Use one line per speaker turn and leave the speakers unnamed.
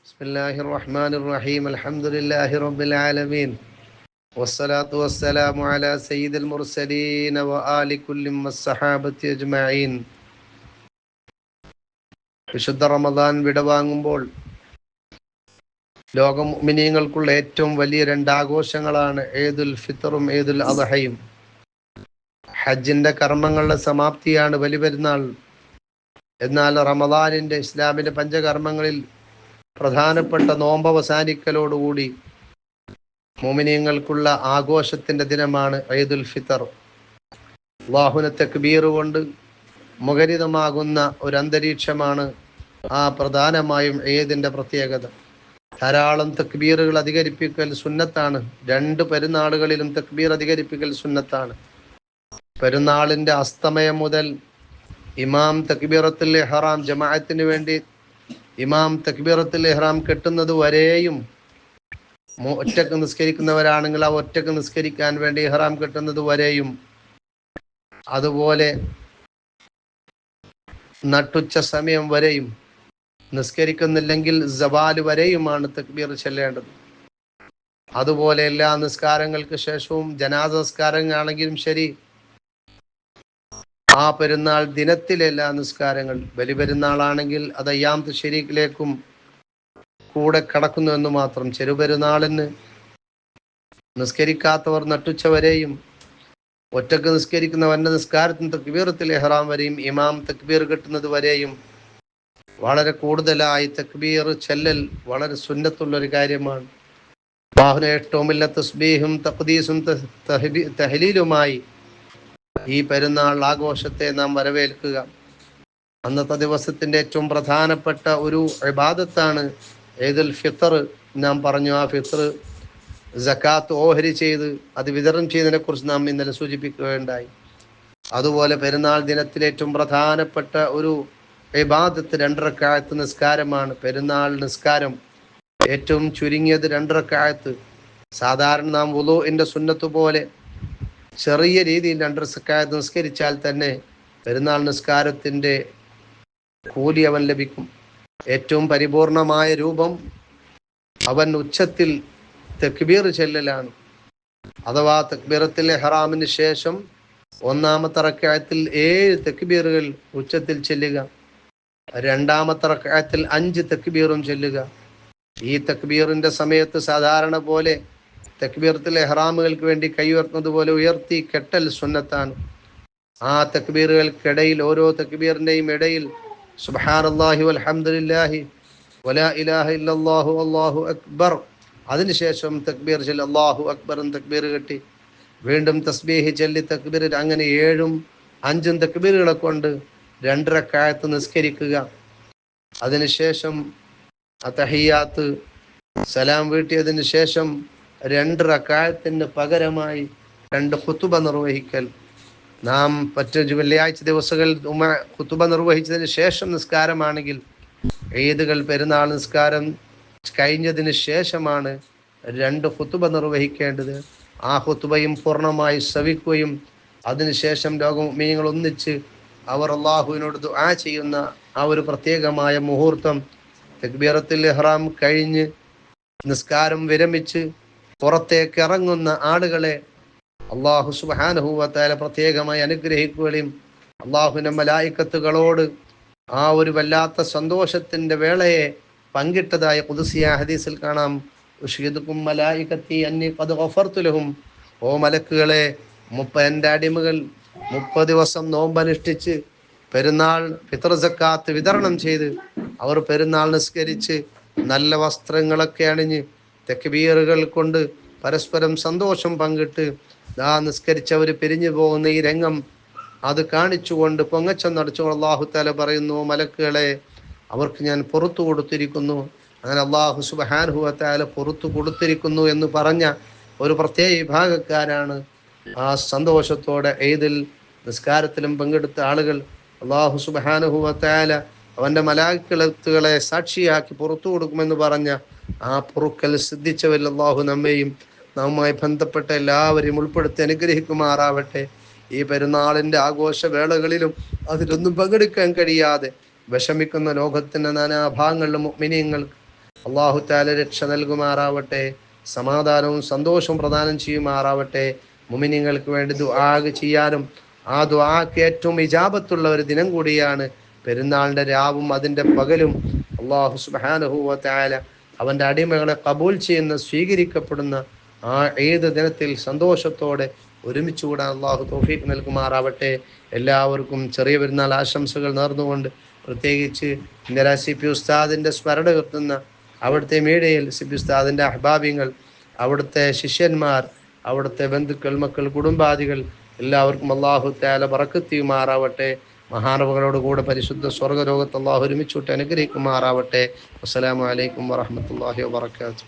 ബിസ്മില്ലാഹിർ റഹ്മാനിർ റഹീം അൽഹംദുലില്ലാഹി റബ്ബിൽ ആലമീൻ വസ്സലാത്തു വസ്സലാമു അലാ സയ്യിദിൽ മുർസലീൻ വആലി കുല്ലി വസ്സഹാബത്തി അജ്മഈൻ. വിശുദ്ധ റമദാൻ വിടവാങ്ങുമ്പോൾ ലോക മുഅ്മിനീങ്ങൾക്കുള്ള ഏറ്റവും വലിയ രണ്ട് ആഘോഷങ്ങളാണ് ഈദുൽ ഫിത്റും ഈദുൽ അദ്ഹയും. ഹജ്ജിന്റെ കർമ്മങ്ങളുടെ സമാപ്തിയാണ് ബലിപെരുന്നാൾ. എന്നാൽ റമദാനിന്റെ ഇസ്ലാമിന്റെ പഞ്ചകർമ്മങ്ങളിൽ പ്രധാനപ്പെട്ട നോമ്പ് അവസാനിക്കലോടുകൂടി മുഅ്മിനീങ്ങൾക്കുള്ള ആഘോഷത്തിന്റെ ദിനമാണ് ഈദുൽ ഫിത്ർ. അല്ലാഹുവിനെ തക്ബീർ കൊണ്ട് മുഖരിതമാകുന്ന ഒരു അന്തരീക്ഷമാണ് ആ പ്രധാനമായും ഈദിന്റെ പ്രത്യേകത. ധാരാളം തക്ബീറുകൾ അധികരിപ്പിക്കൽ സുന്നത്താണ്. രണ്ട് പെരുന്നാളുകളിലും തക്ബീർ അധികരിപ്പിക്കൽ സുന്നത്താണ്. പെരുന്നാളിന്റെ അസ്തമയം മുതൽ ഇമാം തക്ബീറത്തുൽ ഇഹ്റാം ജമാഅത്തിന് വേണ്ടി ഇമാം തക്ബീറത്തുൽ ഇഹ്റാം കെട്ടുന്നത് വരെയും, ഒറ്റക്ക് നിസ്കരിക്കുന്നവരാണെങ്കിൽ ആ ഒറ്റക്ക് നിസ്കരിക്കാൻ വേണ്ടി ഇഹ്റാം കെട്ടുന്നത് വരെയും, അതുപോലെ നട്ടുച്ച സമയം വരെയും, നിസ്കരിക്കുന്നില്ലെങ്കിൽ സവാല് വരെയുമാണ് തക്ബീർ ചൊല്ലേണ്ടത്. അതുപോലെ എല്ലാ നിസ്കാരങ്ങൾക്ക് ശേഷവും, ജനാസ നിസ്കാരങ്ങളാണെങ്കിലും ശരി, ആ പെരുന്നാൾ ദിനത്തിലെ എല്ലാ നിസ്കാരങ്ങൾ, ബലിപെരുന്നാളാണെങ്കിൽ അത് അയ്യാം തശ്രീഖിലേക്കും കൂടെ കടക്കുന്നു എന്ന് മാത്രം. ചെറുപെരുന്നാളിന് നിസ്കരിക്കാത്തവർ നട്ടുച്ച വരെയും, ഒറ്റക്ക് നിസ്കരിക്കുന്നവന്റെ നിസ്കാരത്തിന് തക്ബീറത്തുൽ ഇഹ്റാം വരെയും, ഇമാം തക്ബീർ കെട്ടുന്നത് വരെയും വളരെ കൂടുതലായി തക്ബീർ ചെല്ലൽ വളരെ സുന്നത്തുള്ളൊരു കാര്യമാണ്. അല്ലാഹുവിനെ ഏറ്റവും വലിയ തസ്ബീഹും തഖ്ദീസും തഹ്ലീലുമായി ഈ പെരുന്നാൾ ആഘോഷത്തെ നാം വരവേൽക്കുക. അന്നത്തെ ദിവസത്തിന്റെ ഏറ്റവും പ്രധാനപ്പെട്ട ഒരു ഇബാദത്താണ് ഈദുൽ ഫിത്ർ. നാം പറഞ്ഞു, ആ ഫിത്ർ സക്കാത്ത് ഓഹരി ചെയ്ത് അത് വിതരണം ചെയ്യുന്നതിനെ കുറിച്ച് നാം ഇന്നലെ സൂചിപ്പിക്കുകയുണ്ടായി. അതുപോലെ പെരുന്നാൾ ദിനത്തിലെ ഏറ്റവും പ്രധാനപ്പെട്ട ഒരു ഇബാദത്ത് 2 റക്അത്ത് നിസ്കാരമാണ്. പെരുന്നാൾ നിസ്കാരം ഏറ്റവും ചുരുങ്ങിയത് 2 റക്അത്ത്. സാധാരണ നാം വുളൂഇന്റെ സുന്നത്ത് പോലെ ചെറിയ രീതിയിൽ 2 റക്അത്ത് നിസ്കരിച്ചാൽ തന്നെ പെരുന്നാൾ നിസ്കാരത്തിന്റെ കൂലി അവൻ ലഭിക്കും. ഏറ്റവും പരിപൂർണമായ രൂപം അവൻ ഉച്ചത്തിൽ തക്ബീർ ചെല്ലലാണ്. അഥവാ തക്ബീറത്തുൽ ഇഹ്റാമിന് ശേഷം 1ാമത്തെ റക്അത്തിൽ 7 തക്ബീറുകൾ ഉച്ചത്തിൽ ചെല്ലുക, 2ാമത്തെ റക്അത്തിൽ 5 തക്ബീറും ചെല്ലുക. ഈ തക്ബീറിന്റെ സമയത്ത് സാധാരണ പോലെ തക്ബീറത്തുൽ ഇഹ്റാമുകൾക്ക് വേണ്ടി കൈ ഉയർത്തുന്നത് പോലെ ഉയർത്തി കെട്ടൽ സുന്നത്താണ്. ആ തക്ബീറുകൾക്കിടയിൽ, ഓരോ തക്ബീറിന്റെയും ഇടയിൽ സുബ്ഹാനല്ലാഹി വൽഹംദുലില്ലാഹി വലാ ഇലാഹ ഇല്ലല്ലാഹു അല്ലാഹു അക്ബർ, അതിനുശേഷം തക്ബീർ ചൊല്ലി അല്ലാഹു അക്ബർ തക്ബീർ കെട്ടി വീണ്ടും തസ്ബീഹ് ചൊല്ലി തക്ബീർ, അങ്ങനെ 7ഉം 5ഉം തക്ബീറുകളെ കൊണ്ട് 2 റക്അത്ത് നിസ്കരിക്കുക. അതിനുശേഷം അത്തഹിയ്യാത്ത് സലാം വീട്ടിയതിന് ശേഷം 2 റക്അത്തിന് പകരമായി 2 ഖുതുബ നിർവഹിക്കൽ. നാം മറ്റു വെള്ളിയാഴ്ച ദിവസങ്ങളിൽ ഖുതുബ നിർവഹിച്ചതിന് ശേഷം നിസ്കാരമാണെങ്കിൽ, ഈദുകൾ പെരുന്നാൾ നിസ്കാരം കഴിഞ്ഞതിന് ശേഷമാണ് 2 ഖുതുബ നിർവഹിക്കേണ്ടത്. ആ ഖുതുബയും പൂർണ്ണമായി ശ്രവിക്കുകയും അതിനുശേഷം മുഅ്മിനീങ്ങൾ ഒന്നിച്ച് അവർ അല്ലാഹുവിനോട് ദുആ ചെയ്യുന്ന ആ ഒരു പ്രത്യേകമായ മുഹൂർത്തം, തക്ബീറത്തുൽ ഇഹ്റാം കഴിഞ്ഞ് നിസ്കാരം വിരമിച്ച് പുറത്തേക്ക് ഇറങ്ങുന്ന ആളുകളെ അല്ലാഹു സുബ്ഹാനഹു വ തആല പ്രത്യേകമായി അനുഗ്രഹിക്കുകയും അല്ലാഹുവിന്റെ മലായികത്തുകളോട് ആ ഒരു വല്ലാത്ത സന്തോഷത്തിന്റെ വേളയെ പങ്കിട്ടതായ ഖുദ്സിയ ഹദീസിൽ കാണാം. ഉഷ്ഹിദുകും മലായികത്തി അന്നി ഖദ് ഗഫർതു ലഹും, ഓ മലക്കുകളെ, എൻ്റെ അടിമകൾ 30 ദിവസം നോമ്പനുഷ്ഠിച്ച് പെരുന്നാൾ ഫിത്ർ സക്കാത്ത് വിതരണം ചെയ്ത് അവർ പെരുന്നാൾ നിസ്കരിച്ച് നല്ല വസ്ത്രങ്ങളൊക്കെ അണിഞ്ഞ് തക്ബീറുകൾ കൊണ്ട് പരസ്പരം സന്തോഷം പങ്കിട്ട് ആ നിസ്കരിച്ചവർ പിരിഞ്ഞു പോകുന്ന ഈ രംഗം അത് കാണിച്ചുകൊണ്ട് പൊങ്ങച്ചം നടച്ചുകൊണ്ട് അല്ലാഹു തആല പറയുന്നു, മലക്കുകളെ, അവർക്ക് ഞാൻ പുറത്തു കൊടുത്തിരിക്കുന്നു. അങ്ങനെ അല്ലാഹു സുബ്ഹാനഹു വ തആല പുറത്തു കൊടുത്തിരിക്കുന്നു എന്ന് പറഞ്ഞ ഒരു പ്രത്യേക വിഭാഗക്കാരാണ് ആ സന്തോഷത്തോടെ ഈദിൽ നിസ്കാരത്തിലും പങ്കെടുത്ത ആളുകൾ. അല്ലാഹു സുബ്ഹാനഹു വ തആല അവന്റെ മലായികത്തുകളെ സാക്ഷിയാക്കി പുറത്തു കൊടുക്കുമെന്ന് പറഞ്ഞ ആ പൊറുക്കൽ സിദ്ധിച്ചവരിൽ അല്ലാഹു നമ്മെയും നമ്മുമായി ബന്ധപ്പെട്ട എല്ലാവരെയും ഉൾപ്പെടുത്തി അനുഗ്രഹിക്കുമാറാവട്ടെ. ഈ പെരുന്നാളിന്റെ ആഘോഷവേളകളിലും അതിലൊന്നും പങ്കെടുക്കാൻ കഴിയാതെ വിഷമിക്കുന്ന ലോകത്തിന്റെ നാനാഭാഗങ്ങളിലും മുഅ്മിനീങ്ങൾക്ക് അള്ളാഹു തആല രക്ഷ നൽകുമാറാവട്ടെ, സമാധാനവും സന്തോഷവും പ്രദാനം ചെയ്യുമാറാവട്ടെ. മുഅ്മിനീങ്ങൾക്ക് വേണ്ടി ദുആ ചെയ്യാനും ആ ദുആക്ക് ഏറ്റവും ഇജാബത്തുള്ള ഒരു ദിനം കൂടിയാണ് പെരുന്നാളിൻ്റെ രാവും അതിൻ്റെ പകലും. അള്ളാഹു സുബ്ഹാനഹു വ തആല അവൻ്റെ അടിമകളെ കബൂൽ ചെയ്യുന്ന, സ്വീകരിക്കപ്പെടുന്ന ആ ഏത് ദിനത്തിൽ സന്തോഷത്തോടെ ഒരുമിച്ച് കൂടാൻ അള്ളാഹു തൗഫീഖ് നൽകുമാറാവട്ടെ. എല്ലാവർക്കും ചെറിയ പെരുന്നാൾ ആശംസകൾ നേർന്നുകൊണ്ട്, പ്രത്യേകിച്ച് ഇന്ദിരാ CP ഉസ്താദിൻ്റെ സ്മരണ ഉയർത്തുന്ന അവിടുത്തെ മീഡിയയിൽ CP ഉസ്താദിൻ്റെ അഹ്ബാബിങ്ങൾ, അവിടുത്തെ ശിഷ്യന്മാർ, അവിടുത്തെ ബന്ധുക്കൾ, മക്കൾ, കുടുംബാദികൾ എല്ലാവർക്കും അള്ളാഹു തആല ബറക്കത്ത് ചെയ്യുമാറാവട്ടെ. മഹാനവകളോട് കൂടെ പരിശുദ്ധ സ്വർഗ്ഗലോകത്ത് അള്ളാഹു ഒരുമിച്ചുവിട്ട് അനുഗ്രഹിക്കുമാറാവട്ടെ. അസ്സലാമു അലൈക്കും വറഹ്മത്തുള്ളാഹി വബറകാതുഹു.